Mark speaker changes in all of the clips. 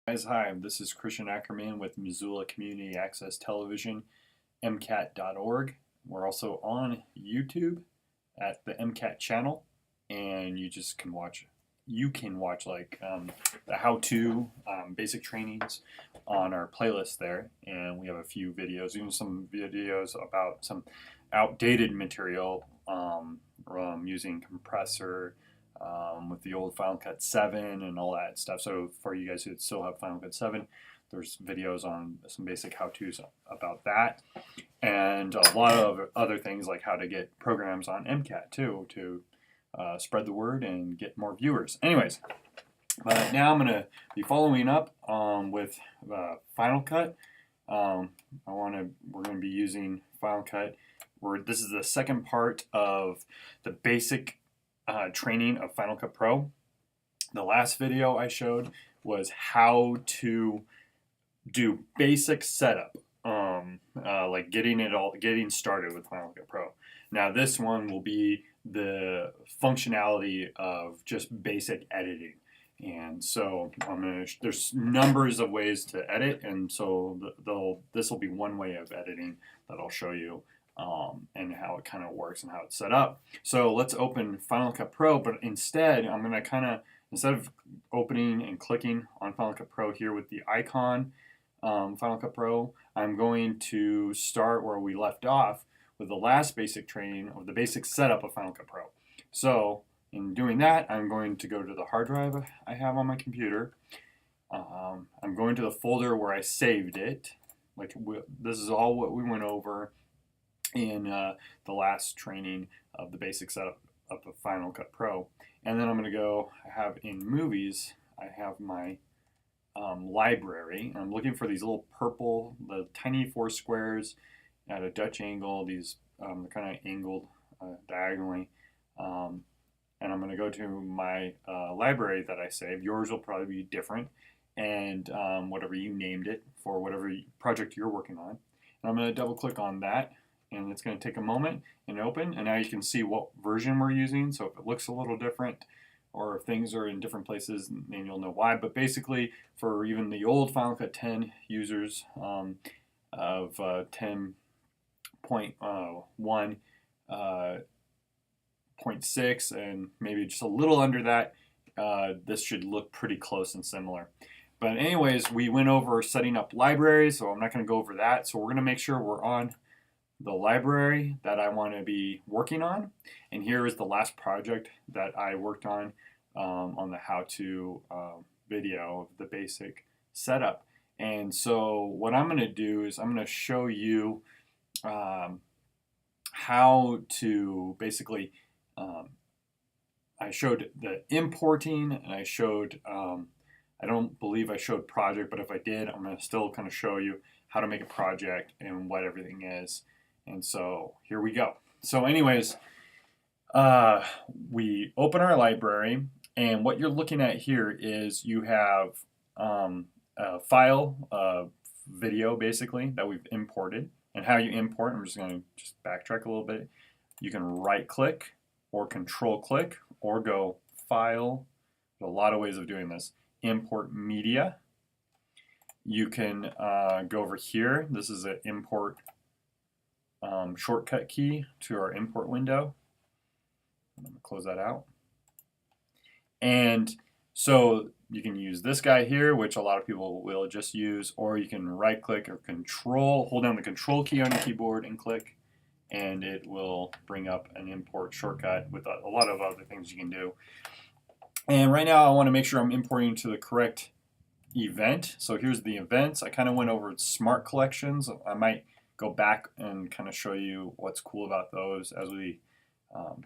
Speaker 1: Guys, hi, this is Christian Ackerman with Missoula Community Access Television, MCAT.org. We're also on YouTube at the MCAT channel, and you can watch like the how-to basic trainings on our playlist there, and we have a few videos, even some videos about some outdated material using compressor, with the old Final Cut 7 and all that stuff. So for you guys who still have Final Cut 7, there's videos on some basic how-tos about that, and a lot of other things like how to get programs on MCAT too to spread the word and get more viewers. Anyways, but now I'm going to be following up with Final Cut. We're going to be using Final Cut. This is the second part of the basic training of Final Cut Pro. The last video I showed was how to do basic setup, like getting started with Final Cut Pro. Now this one will be the functionality of just basic editing. And so there's numbers of ways to edit, and so this will be one way of editing that I'll show you, and how it kind of works and how it's set up. So let's open Final Cut Pro, but instead I'm going to instead of opening and clicking on Final Cut Pro here with the icon, Final Cut Pro, I'm going to start where we left off with the last basic training of the basic setup of Final Cut Pro. So in doing that, I'm going to go to the hard drive I have on my computer. I'm going to the folder where I saved it. This is all what we went over in the last training of the basic setup of the Final Cut Pro. And then I'm going to go, I have in movies, I have my library. And I'm looking for these little purple, the tiny 4 squares at a Dutch angle. These they're kind of angled diagonally. And I'm going to go to my library that I saved. Yours will probably be different, and whatever you named it for whatever project you're working on. And I'm going to double click on that, and it's going to take a moment and open, and now you can see what version we're using. So if it looks a little different or if things are in different places, then you'll know why. But basically, for even the old Final Cut 10 users of 10.1, 0.6, and maybe just a little under that, this should look pretty close and similar. But anyways, we went over setting up libraries, so I'm not going to go over that. So we're going to make sure we're on the library that I want to be working on. And here is the last project that I worked on the how-to video of the basic setup. And so what I'm going to do is I'm going to show you how to basically I showed the importing, and I showed, I don't believe I showed project, but if I did, I'm going to still kind of show you how to make a project and what everything is. And so here we go. So anyways, we open our library, and what you're looking at here is you have a file, video basically, that we've imported. And how you import, I'm just going to backtrack a little bit. You can right click or control click or go file. There's a lot of ways of doing this. Import media. You can go over here. This is an import shortcut key to our import window. I'm going to close that out. And so you can use this guy here, which a lot of people will just use, or you can right click or hold down the control key on your keyboard and click, and it will bring up an import shortcut with a lot of other things you can do. And right now I want to make sure I'm importing to the correct event. So here's the events. I kind of went over smart collections. I might go back and kind of show you what's cool about those as we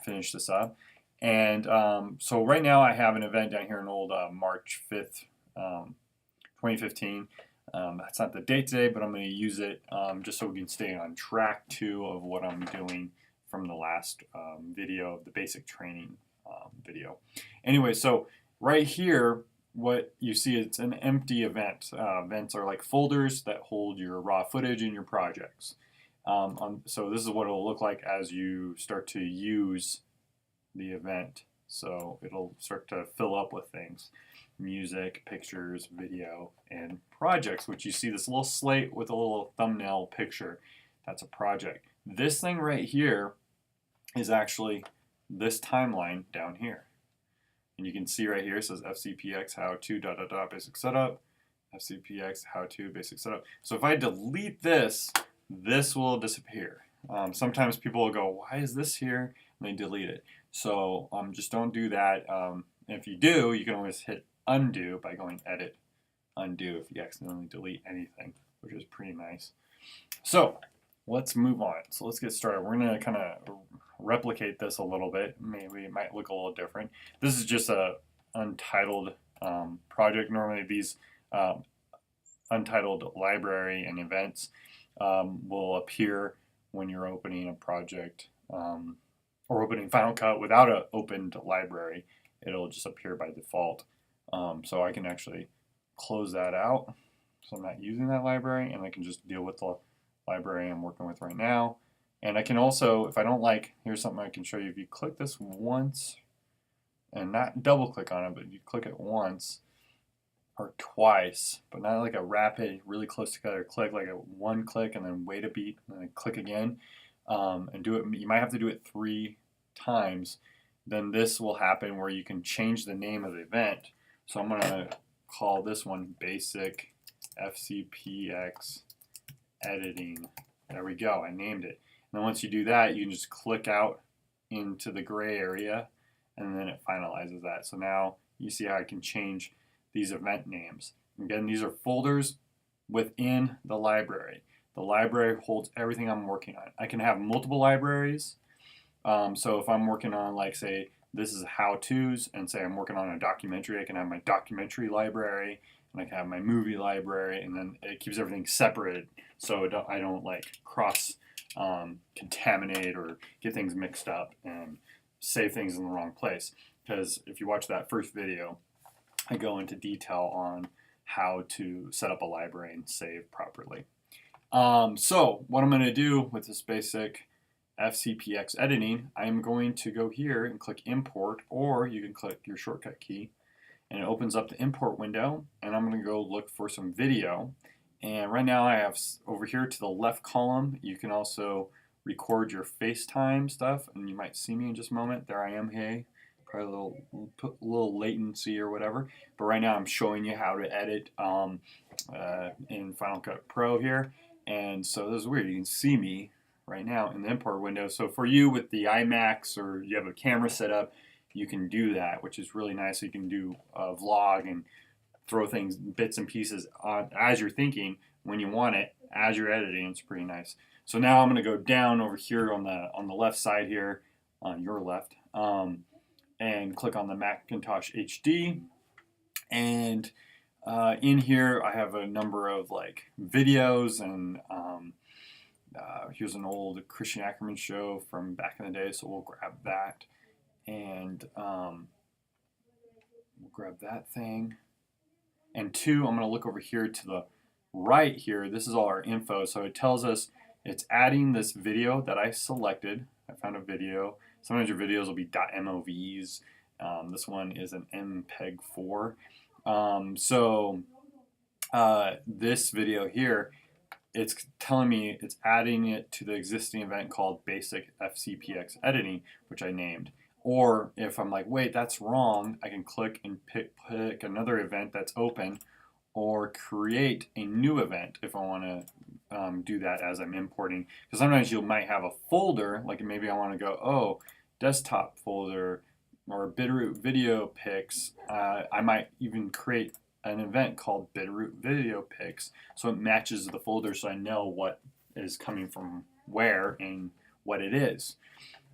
Speaker 1: finish this up. And so right now I have an event down here in old March 5th, 2015. That's not the date today, but I'm going to use it just so we can stay on track too of what I'm doing from the last video of the basic training video. Anyway, so right here, what you see, it's an empty event. Events are like folders that hold your raw footage and your projects. So this is what it'll look like as you start to use the event. So it'll start to fill up with things. music, pictures, video, and projects, which you see this little slate with a little thumbnail picture. That's a project. This thing right here is actually this timeline down here. And you can see right here, it says FCPX how to basic setup, FCPX how to basic setup. So if I delete this, this will disappear. Sometimes people will go, why is this here? And they delete it. So just don't do that. If you do, you can always hit undo by going edit, undo if you accidentally delete anything, which is pretty nice. So let's move on. So let's get started. We're going to kind of replicate this a little bit. Maybe it might look a little different. This is just a untitled project. Normally these untitled library and events will appear when you're opening a project or opening Final Cut without an opened library. It'll just appear by default. So I can actually close that out. So I'm not using that library, and I can just deal with the library I'm working with right now. And I can also, if I don't like, here's something I can show you. If you click this once, and not double click on it, but you click it once or twice, but not like a rapid, really close together click, like a one click and then wait a beat and then click again, and do it. You might have to do it 3 times. Then this will happen where you can change the name of the event. So I'm going to call this one Basic FCPX Editing. There we go, I named it. And then once you do that, you can just click out into the gray area, and then it finalizes that. So now you see how I can change these event names. Again, these are folders within the library. The library holds everything I'm working on. I can have multiple libraries. So if I'm working on, like, say, this is how-tos, and say I'm working on a documentary, I can have my documentary library, and I can have my movie library, and then it keeps everything separated so I don't like cross contaminate or get things mixed up and save things in the wrong place. Because if you watch that first video, I go into detail on how to set up a library and save properly. So what I'm going to do with this basic FCPX editing, I'm going to go here and click import, or you can click your shortcut key and it opens up the import window, and I'm going to go look for some video. And right now I have over here to the left column, you can also record your FaceTime stuff, and you might see me in just a moment. There I am, hey, probably a little latency or whatever, but right now I'm showing you how to edit in Final Cut Pro here. And so this is weird, you can see me right now in the import window. So for you with the iMacs, or you have a camera set up, you can do that, which is really nice. So you can do a vlog and throw things, bits and pieces on as you're thinking when you want it, as you're editing. It's pretty nice. So now I'm going to go down over here on the left side here, on your left, and click on the Macintosh HD. And in here I have a number of like videos, and here's an old Christian Ackerman show from back in the day, so we'll grab that, and we'll grab that thing. And 2, I'm going to look over here to the right here. This is all our info, so it tells us it's adding this video that I selected. I found a video. Sometimes your videos will be .movs. This one is an MPEG-4. This video here, it's telling me it's adding it to the existing event called Basic FCPX Editing, which I named. Or if I'm like, wait, that's wrong, I can click and pick another event that's open, or create a new event if I want to do that as I'm importing. Because sometimes you might have a folder, like maybe I want to go, oh, desktop folder or Bitterroot video pics. I might even create an event called Bitterroot video pics, so it matches the folder, so I know what is coming from where and what it is.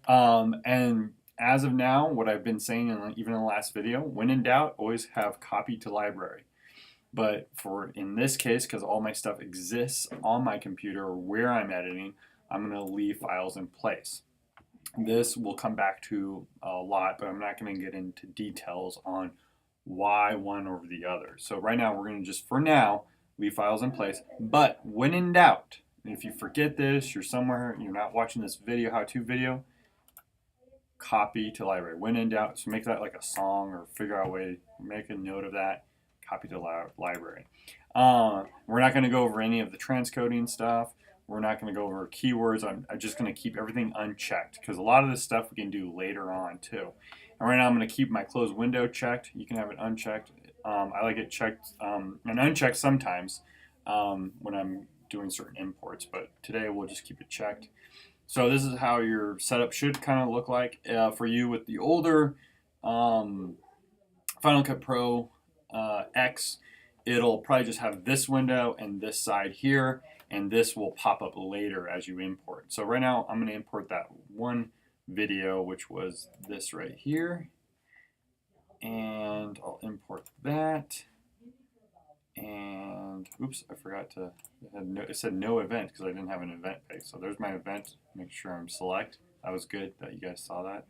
Speaker 1: And as of now, what I've been saying, even in the last video, when in doubt, always have copy to library. But for in this case, because all my stuff exists on my computer where I'm editing, I'm going to leave files in place. This will come back to a lot, but I'm not going to get into details on why one over the other. So right now, we're going to just, for now, leave files in place. But when in doubt, if you forget this, you're somewhere, you're not watching this video, how-to video, copy to library. When in doubt, so make that like a song or figure out a way, make a note of that, copy to library. We're not going to go over any of the transcoding stuff. We're not going to go over keywords. I'm just going to keep everything unchecked because a lot of this stuff we can do later on too. And right now I'm going to keep my close window checked. You can have it unchecked. I like it checked and unchecked sometimes when I'm doing certain imports, but today we'll just keep it checked. So this is how your setup should kind of look like for you with the older Final Cut Pro X. It'll probably just have this window and this side here, and this will pop up later as you import. So right now I'm going to import that one video, which was this right here, and I'll import that. And oops, I forgot to, it said no event because I didn't have an event page. So there's my event. Make sure I'm select. That was good that you guys saw that.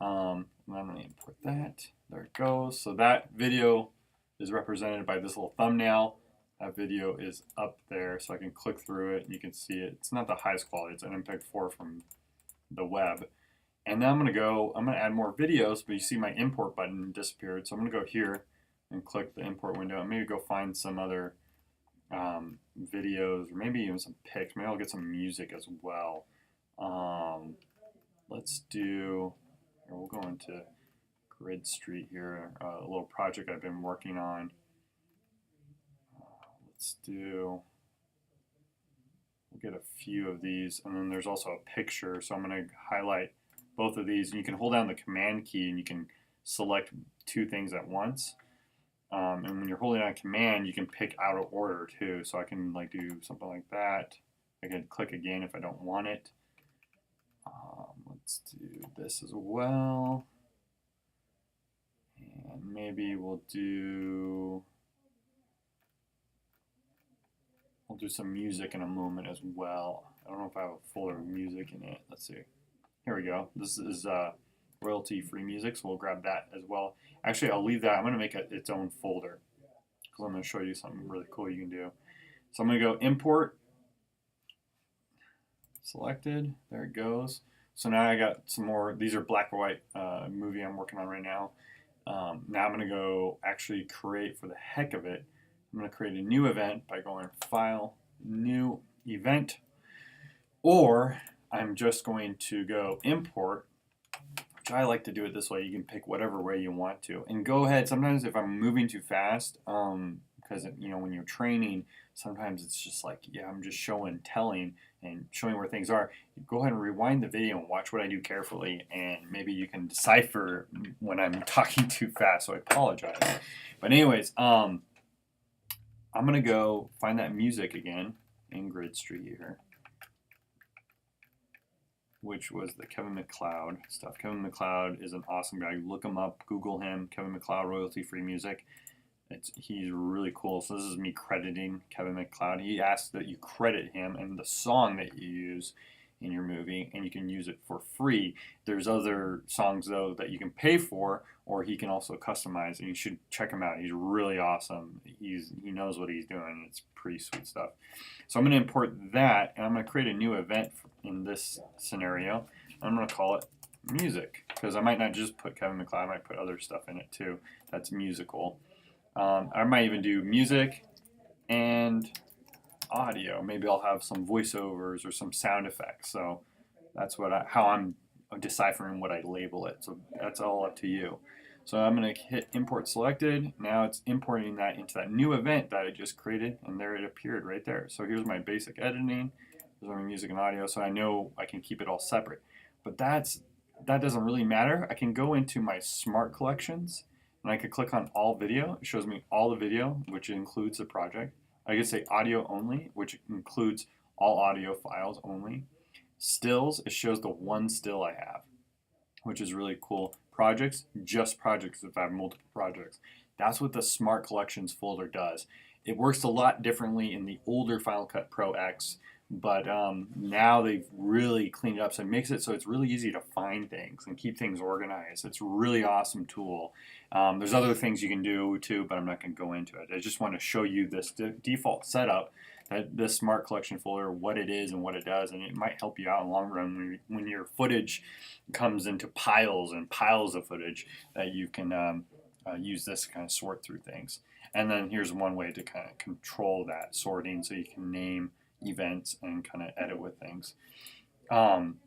Speaker 1: And I'm going to import that. There it goes. So that video is represented by this little thumbnail. That video is up there, so I can click through it and you can see it. It's not the highest quality. It's an MPEG-4 from the web. And then I'm going to add more videos, but you see my import button disappeared. So I'm going to go here and click the import window and maybe go find some other videos or maybe even some pics. Maybe I'll get some music as well. Let's do, we'll go into Grid Street here, a little project I've been working on. We'll get a few of these, and then there's also a picture, so I'm going to highlight both of these, and you can hold down the command key and you can select two things at once. And when you're holding down command, you can pick out of order too, so I can like do something like that. I can click again if I don't want it. Let's do this as well, and maybe we'll do some music in a moment as well. I don't know if I have a folder of music in it. Let's see. Here we go. This is royalty-free music, so we'll grab that as well. Actually, I'll leave that. I'm going to make it its own folder because I'm going to show you something really cool you can do. So I'm going to go import, selected. There it goes. So now I got some more. These are black or white movie I'm working on right now. Now I'm going to go actually create, for the heck of it, I'm going to create a new event by going File, New Event, or I'm just going to go Import, which I like to do it this way. You can pick whatever way you want to, and go ahead. Sometimes if I'm moving too fast, because you know when you're training, sometimes it's just like, yeah, I'm just telling and showing where things are. Go ahead and rewind the video and watch what I do carefully, and maybe you can decipher when I'm talking too fast. So I apologize. But anyways, I'm gonna go find that music again in Grid Street here, which was the Kevin MacLeod stuff. Kevin MacLeod is an awesome guy. Look him up, Google him, Kevin MacLeod, royalty-free music. He's really cool. So this is me crediting Kevin MacLeod. He asks that you credit him and the song that you use in your movie, and you can use it for free. There's other songs though that you can pay for, or he can also customize, and you should check him out. He's really awesome. He knows what he's doing. It's pretty sweet stuff. So I'm going to import that, and I'm going to create a new event in this scenario. I'm going to call it music, because I might not just put Kevin MacLeod, I might put other stuff in it too that's musical. I might even do music and audio. Maybe I'll have some voiceovers or some sound effects. So that's how I'm deciphering what I label it. So that's all up to you. So I'm going to hit import selected. Now it's importing that into that new event that I just created, and there it appeared right there. So here's my basic editing. There's my music and audio, so I know I can keep it all separate. But that doesn't really matter. I can go into my smart collections, and I could click on all video. It shows me all the video, which includes the project. I could say audio only, which includes all audio files only. Stills, it shows the one still I have, which is really cool. Projects, just projects if I have multiple projects. That's what the Smart Collections folder does. It works a lot differently in the older Final Cut Pro X, but now they've really cleaned it up, so it makes it so it's really easy to find things and keep things organized. It's a really awesome tool. There's other things you can do too, but I'm not going to go into it. I just want to show you this default setup that this smart collection folder, what it is and what it does, and it might help you out in the long run when your footage comes into piles and piles of footage, that you can use this to kind of sort through things. And then here's one way to kind of control that sorting, so you can name events and kind of edit with things.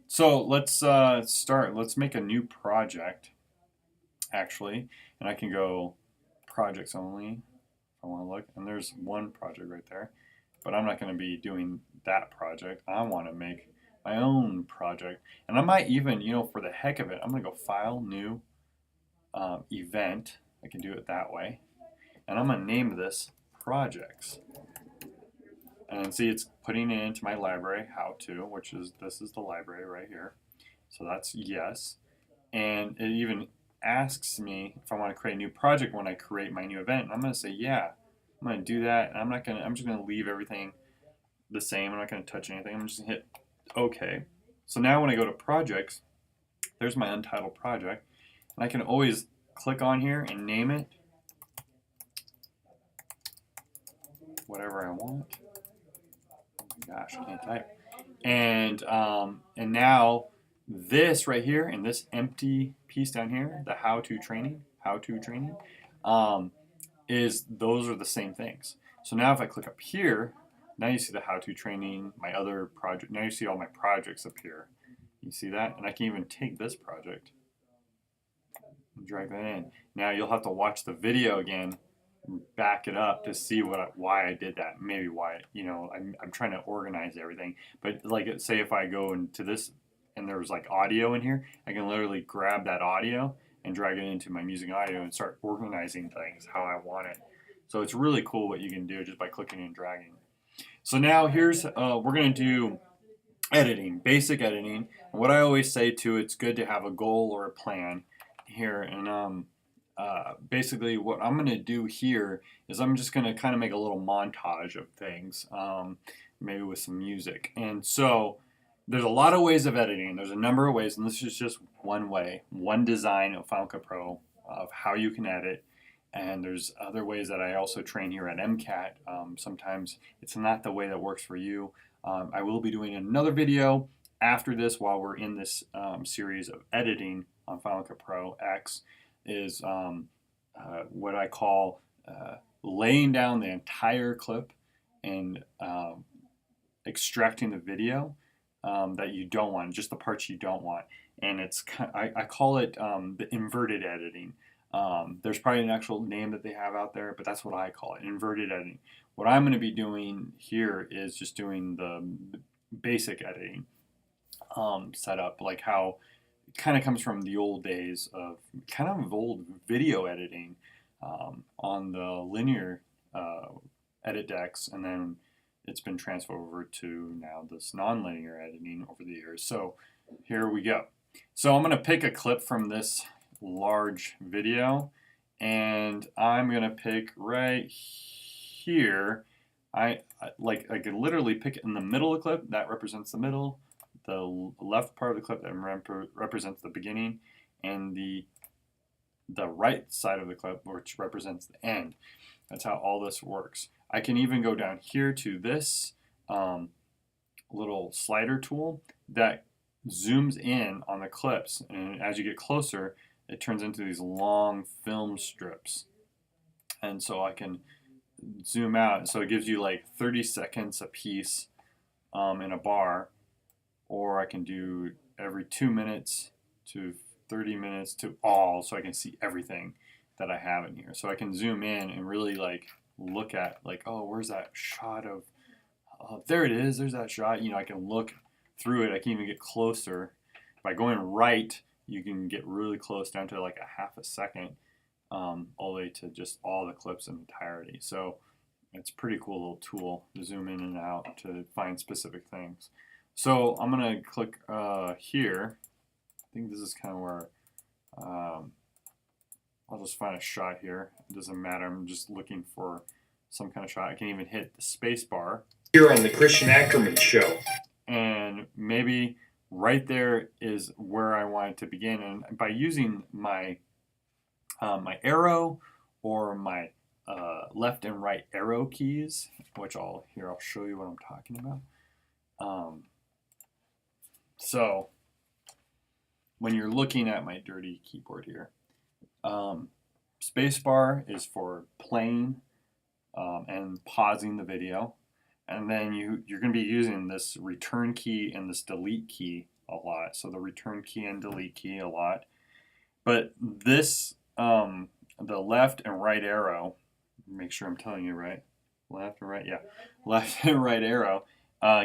Speaker 1: So let's start. Let's make a new project, actually, and I can go projects only if I want to look, and there's one project right there, but I'm not going to be doing that project. I want to make my own project, and I might even, for the heck of it, I'm going to go File, New, Event. I can do it that way, and I'm going to name this Projects. And see, it's putting it into my library, how to, which is, this is the library right here. So that's yes. And it even asks me if I want to create a new project when I create my new event. And I'm going to say, yeah, I'm going to do that. And I'm just going to leave everything the same. I'm not going to touch anything. I'm just going to hit OK. So now when I go to projects, there's my untitled project. And I can always click on here and name it whatever I want. Gosh, I can't type. And now this right here, and this empty piece down here, the how-to training, those are the same things. So now if I click up here, now you see the how-to training, my other project. Now you see all my projects up here. You see that? And I can even take this project and drag that in. Now you'll have to watch the video again, back it up to see why I did that. Maybe why, I'm trying to organize everything. But like, say if I go into this and there's like audio in here, I can literally grab that audio and drag it into my music audio and start organizing things how I want it. So it's really cool what you can do just by clicking and dragging. So now here's, we're going to do editing, basic editing. And what I always say too, it's good to have a goal or a plan here. And basically what I'm going to do here is I'm just going to kind of make a little montage of things, maybe with some music. And so there's a lot of ways of editing. There's a number of ways, and this is just one way, one design of Final Cut Pro of how you can edit. And there's other ways that I also train here at MCAT. Sometimes it's not the way that works for you. I will be doing another video after this while we're in this series of editing on Final Cut Pro X. Is what I call laying down the entire clip and extracting the video that you don't want, just the parts you don't want. And it's I call it the inverted editing. There's probably an actual name that they have out there, but that's what I call it, inverted editing. What I'm going to be doing here is just doing the basic editing setup, like how kind of comes from the old days of kind of old video editing on the linear edit decks, and then it's been transferred over to now this non-linear editing over the years. So here we go. So I'm going to pick a clip from this large video, and I'm going to pick right here. I could literally pick it in the middle of the clip. That represents the middle. The left part of the clip that represents the beginning, and the right side of the clip, which represents the end. That's how all this works. I can even go down here to this little slider tool that zooms in on the clips, and as you get closer, it turns into these long film strips. And so I can zoom out, so it gives you like 30 seconds a piece in a bar. Or I can do every 2 minutes to 30 minutes to all, so I can see everything that I have in here. So I can zoom in and really like look at like, oh, where's that shot of, there it is, there's that shot. I can look through it. I can even get closer. By going right, you can get really close down to like a half a second, all the way to just all the clips in entirety. So it's a pretty cool little tool to zoom in and out to find specific things. So I'm going to click here. I think this is kind of where I'll just find a shot here. It doesn't matter. I'm just looking for some kind of shot. I can even hit the space bar.
Speaker 2: Here on the Christian Ackerman Show.
Speaker 1: And maybe right there is where I want it to begin. And by using my my arrow or my left and right arrow keys, which I'll show you what I'm talking about. So when you're looking at my dirty keyboard here, spacebar is for playing and pausing the video, and then you're going to be using this return key and this delete key a lot. So the return key and delete key a lot, but this the left and right arrow, make sure I'm telling you right, left and right, yeah, left and right arrow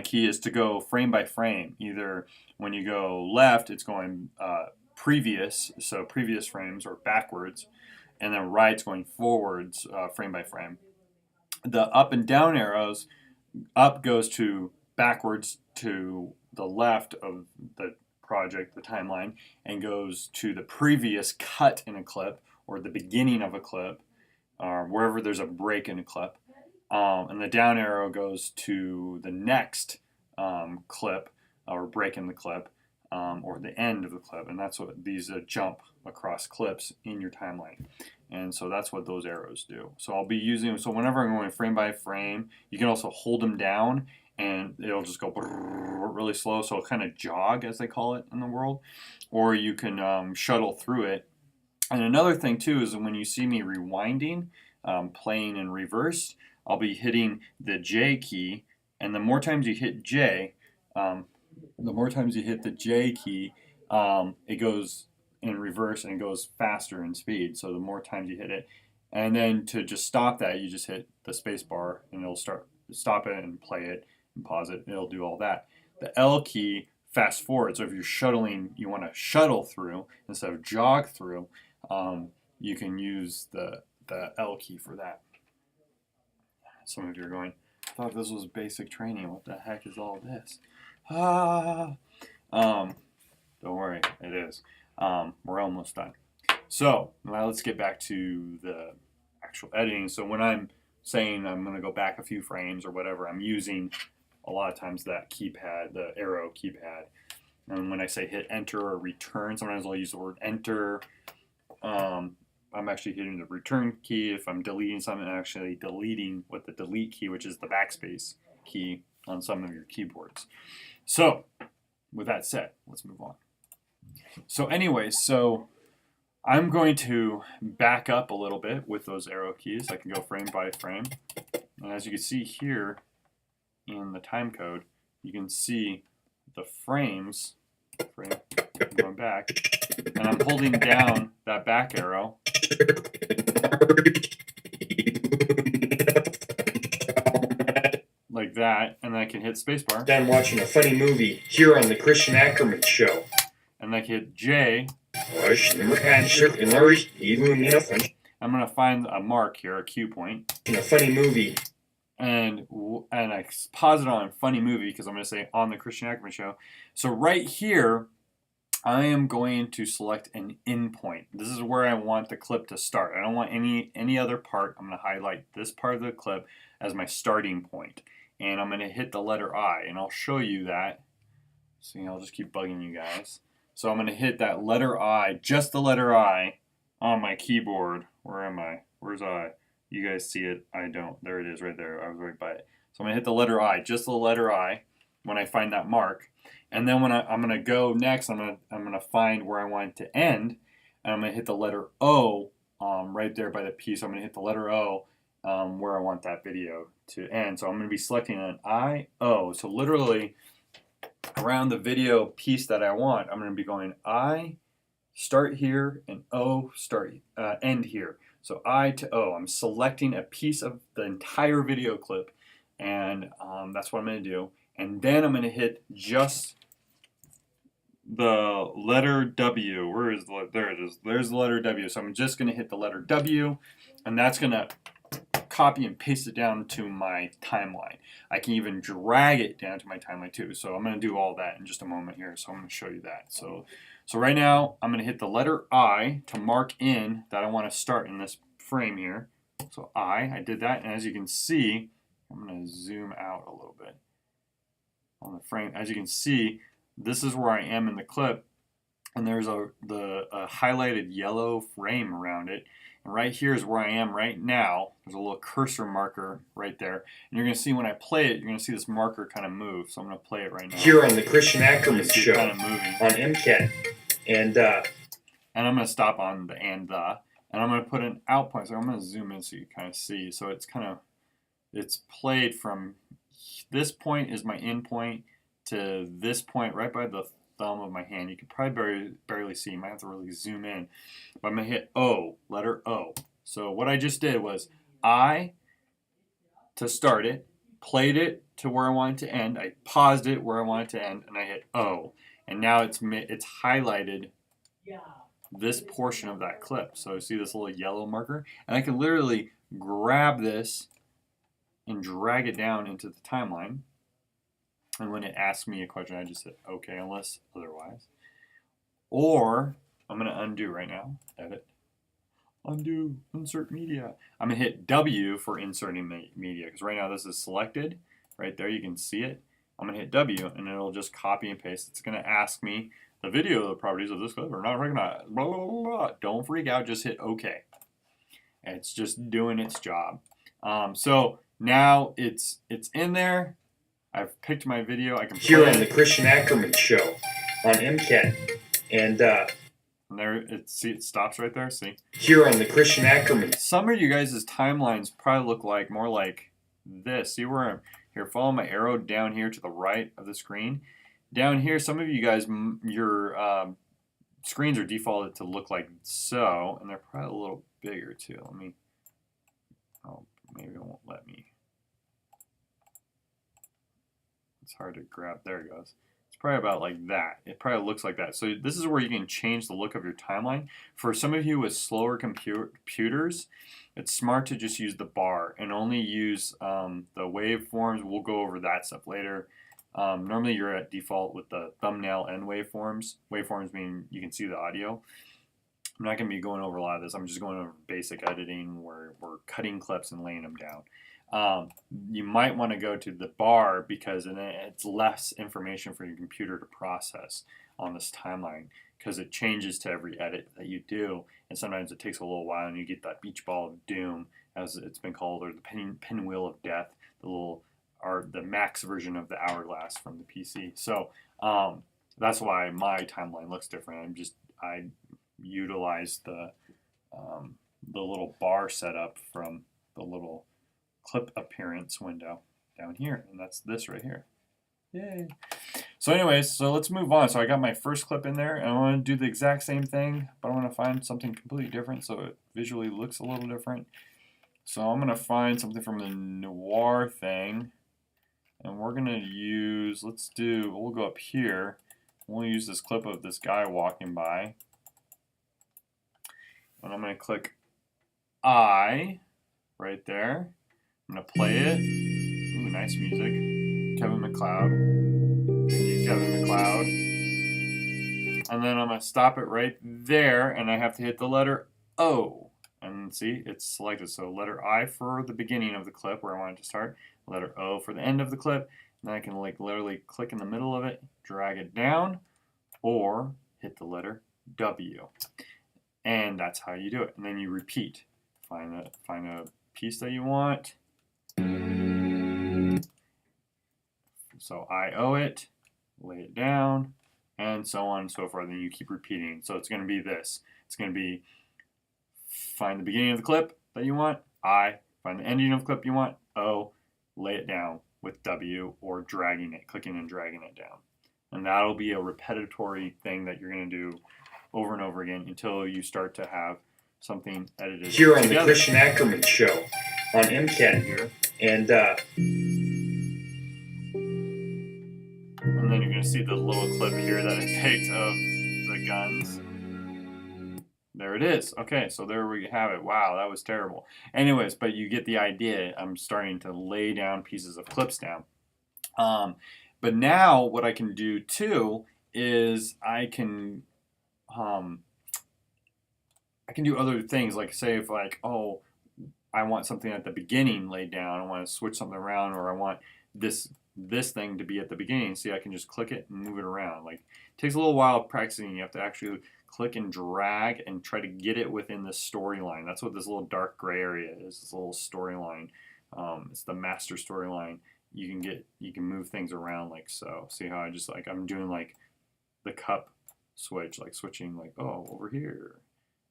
Speaker 1: key is to go frame by frame. Either when you go left, it's going previous, so previous frames, or backwards, and then right's going forwards, frame by frame. The up and down arrows, up goes to backwards to the left of the project, the timeline, and goes to the previous cut in a clip or the beginning of a clip, or wherever there's a break in a clip. And the down arrow goes to the next clip or break in the clip, or the end of the clip. And that's what these jump across clips in your timeline. And so that's what those arrows do. So I'll be using, so whenever I'm going frame by frame, you can also hold them down and it'll just go really slow. So it'll kind of jog, as they call it in the world. Or you can shuttle through it. And another thing too is when you see me rewinding, playing in reverse, I'll be hitting the J key, and the more times you hit J, the J key, it goes in reverse and it goes faster in speed. So the more times you hit it, and then to just stop that, you just hit the space bar, and it'll stop it and play it and pause it. It'll do all that. The L key, fast forward. So if you're shuttling, you want to shuttle through instead of jog through. You can use the L key for that. Some of you are going, I thought this was basic training. What the heck is all this? Don't worry, it is. We're almost done. So now let's get back to the actual editing. So when I'm saying I'm going to go back a few frames or whatever, I'm using a lot of times that keypad, the arrow keypad. And when I say hit enter or return, sometimes I'll use the word enter. I'm actually hitting the return key. If I'm deleting something, I'm actually deleting with the delete key, which is the backspace key on some of your keyboards. So with that said, let's move on. So anyways, so I'm going to back up a little bit with those arrow keys. I can go frame by frame. And as you can see here in the time code, you can see the frames, going back, and I'm holding down that back arrow. Like that, and then I can hit spacebar.
Speaker 2: I'm watching a funny movie here on the Christian Ackerman Show.
Speaker 1: And I can hit J.
Speaker 2: I'm
Speaker 1: going to find a mark here, a cue point.
Speaker 2: In a funny movie.
Speaker 1: And I pause it on funny movie because I'm going to say on the Christian Ackerman Show. So right here, I am going to select an end point. This is where I want the clip to start. I don't want any other part. I'm going to highlight this part of the clip as my starting point. And I'm going to hit the letter I, and I'll show you that. See, I'll just keep bugging you guys. So I'm going to hit that letter I, just the letter I, on my keyboard. Where am I? Where's I? You guys see it? I don't. There it is right there. I was right by it. So I'm going to hit the letter I, just the letter I, when I find that mark. And then when I'm going to go next, I'm going to find where I want it to end. And I'm going to hit the letter O right there by the P. So I'm going to hit the letter O where I want that video to end. So I'm going to be selecting an I, O. So literally around the video piece that I want, I'm going to be going I, start here, and O, end here. So I to O. I'm selecting a piece of the entire video clip, and that's what I'm going to do. And then I'm going to hit just the letter W. Where is the, there it is. There's the letter W. So I'm just going to hit the letter W, and that's going to copy and paste it down to my timeline. I can even drag it down to my timeline too. So I'm going to do all that in just a moment here. So I'm going to show you that. So right now I'm going to hit the letter I to mark in that I want to start in this frame here. So I did that, and as you can see, I'm going to zoom out a little bit on the frame. As you can see, this is where I am in the clip, and there's a highlighted yellow frame around it. And right here is where I am right now. There's a little cursor marker right there. And you're going to see when I play it, you're going to see this marker kind of move. So I'm going to play it right now.
Speaker 2: Here on the Christian Ackerman Show
Speaker 1: kind of moving
Speaker 2: on MCAT. And
Speaker 1: I'm going to stop on the and the. And I'm going to put an out point. So I'm going to zoom in so you kind of see. So it's it's played from this point is my in point to this point right by the thumb of my hand. You can probably barely see. You might have to really zoom in. But I'm going to hit O, letter O. So what I just did was I, to start it, played it to where I want it to end. I paused it where I want it to end, and I hit O. And now it's highlighted this portion of that clip. So see this little yellow marker? And I can literally grab this and drag it down into the timeline. And when it asks me a question, I just hit OK unless otherwise. Or I'm going to undo right now. Edit. Undo. Insert media. I'm going to hit W for inserting the media because right now this is selected. Right there, you can see it. I'm going to hit W and it'll just copy and paste. It's going to ask me the video properties of this clip are not recognized. Blah, blah, blah, blah. Don't freak out. Just hit OK. And it's just doing its job. So now it's in there. I've picked my video. I can play
Speaker 2: here on the Christian Ackerman Show on MCAT. And
Speaker 1: there it stops right there. See?
Speaker 2: Here on the Christian Ackerman.
Speaker 1: Some of you guys' timelines probably look like more like this. See where I'm here? Follow my arrow down here to the right of the screen. Down here, some of you guys, your screens are defaulted to look like so, and they're probably a little bigger too. Let me. Oh, maybe it won't let me. It's hard to grab. There it goes. It's probably about like that. It probably looks like that. So this is where you can change the look of your timeline. For some of you with slower computers, it's smart to just use the bar and only use the waveforms. We'll go over that stuff later. Normally you're at default with the thumbnail and waveforms. Waveforms mean you can see the audio. I'm not going to be going over a lot of this. I'm just going over basic editing where we're cutting clips and laying them down. You might want to go to the bar because it's less information for your computer to process on this timeline because it changes to every edit that you do, and sometimes it takes a little while and you get that beach ball of doom, as it's been called, or the pinwheel of death, the max version of the hourglass from the PC. So that's why my timeline looks different. I utilize the little bar setup from the little clip appearance window down here, and that's this right here. Yay! So anyways, so let's move on. So I got my first clip in there, and I want to do the exact same thing, but I want to find something completely different so it visually looks a little different. So I'm going to find something from the noir thing, and we're going to use, we'll go up here, we'll use this clip of this guy walking by, and I'm going to click I right there. I'm going to play it. Ooh, nice music. Kevin MacLeod. Thank you, Kevin MacLeod. And then I'm going to stop it right there, and I have to hit the letter O. And see, it's selected. So letter I for the beginning of the clip where I want it to start, letter O for the end of the clip. And then I can literally click in the middle of it, drag it down, or hit the letter W. And that's how you do it. And then you repeat. Find a piece that you want. So I owe it, lay it down, and so on and so forth. And you keep repeating. So it's going to be this. It's going to be find the beginning of the clip that you want, I, find the ending of the clip you want, O, lay it down with W, or dragging it, clicking and dragging it down. And that'll be a repetitory thing that you're going to do over and over again until you start to have something edited
Speaker 2: here on
Speaker 1: together.
Speaker 2: The Christian Ackerman Show on MCAT here. And
Speaker 1: then you're going to see the little clip here that I picked of the guns. There it is. Okay, so there we have it. Wow, that was terrible. Anyways, but you get the idea. I'm starting to lay down pieces of clips down. But now what I can do too is I can do other things, like say if I want something at the beginning laid down, I want to switch something around, or I want this this thing to be at the beginning. See, I can just click it and move it around. Like, it takes a little while practicing. You have to actually click and drag and try to get it within the storyline. That's what this little dark gray area is, this little storyline. It's the master storyline. You can move things around like so. See how I just like, I'm doing like the cup switch, like switching like, oh, over here,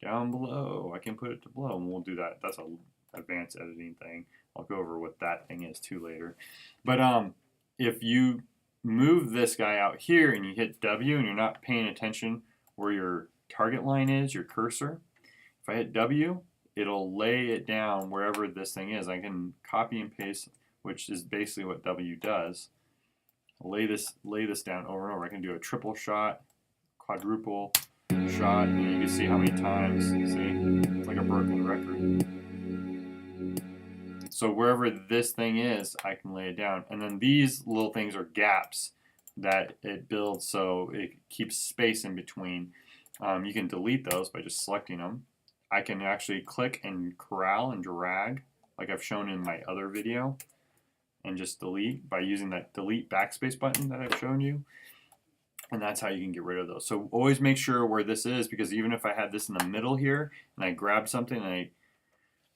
Speaker 1: down below, I can put it to below, and we'll do that. That's a advanced editing thing. I'll go over what that thing is too later. But if you move this guy out here and you hit W and you're not paying attention where your target line is, your cursor, if I hit W, it'll lay it down wherever this thing is. I can copy and paste, which is basically what W does. Lay this down over and over. I can do a triple shot, quadruple shot, and you can see how many times. See, it's like a broken record. So wherever this thing is, I can lay it down. And then these little things are gaps that it builds, so it keeps space in between. You can delete those by just selecting them. I can actually click and corral and drag, like I've shown in my other video, and just delete by using that delete backspace button that I've shown you. And that's how you can get rid of those. So always make sure where this is, because even if I had this in the middle here and I grab something and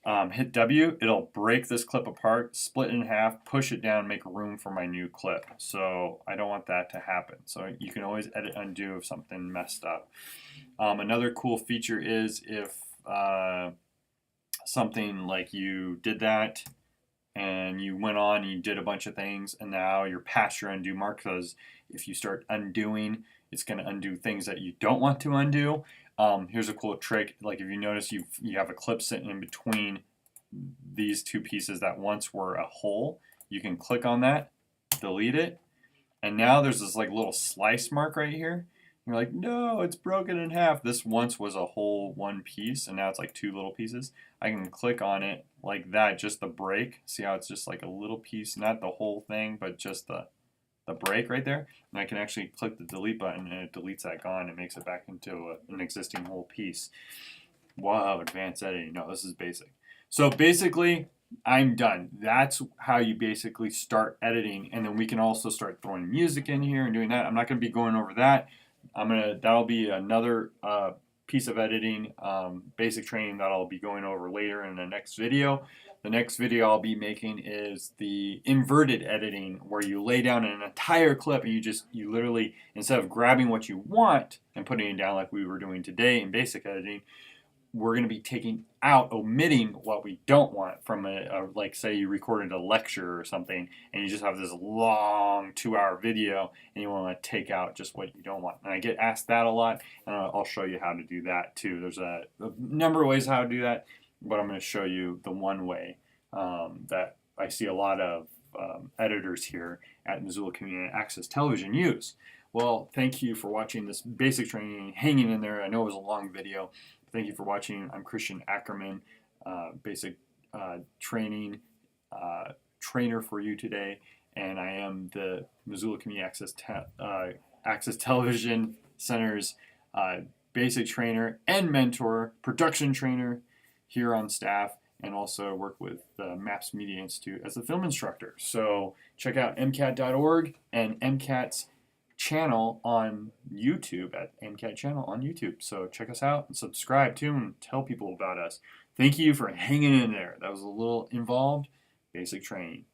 Speaker 1: I hit W, it'll break this clip apart, split it in half, push it down, make room for my new clip. So I don't want that to happen. So you can always edit undo if something messed up. Another cool feature is if something like you did that and you went on and you did a bunch of things and now you're past your undo mark, because if you start undoing, it's going to undo things that you don't want to undo. Here's a cool trick. Like if you notice you have a clip sitting in between these two pieces that once were a hole, you can click on that, delete it, and now there's this like little slice mark right here. You're like, no, it's broken in half. This once was a whole one piece, and now it's like two little pieces. I can click on it like that, just the break. See how it's just like a little piece, not the whole thing, but just the break right there. And I can actually click the delete button, and it deletes that gone and makes it back into an existing whole piece. Wow, advanced editing. No, this is basic. So basically, I'm done. That's how you basically start editing, and then we can also start throwing music in here and doing that. I'm not going to be going over that. That'll be another piece of editing, basic training that I'll be going over later in the next video. The next video I'll be making is the inverted editing, where you lay down an entire clip and you literally, instead of grabbing what you want and putting it down like we were doing today in basic editing, we're going to be taking out, omitting what we don't want from like say you recorded a lecture or something and you just have this long 2-hour video and you want to take out just what you don't want. And I get asked that a lot, and I'll show you how to do that too. There's a number of ways how to do that, but I'm going to show you the one way that I see a lot of editors here at Missoula Community Access Television use. Well, thank you for watching this basic training, hanging in there. I know it was a long video. Thank you for watching. I'm Christian Ackerman, basic training trainer for you today, and I am the Missoula Community Access Television Center's basic trainer and mentor, production trainer here on staff, and also work with the MAPS Media Institute as a film instructor. So check out MCAT.org and MCAT's channel on YouTube at MCAT channel on YouTube. So check us out and subscribe too, and tell people about us. Thank you for hanging in there. That was a little involved. Basic training.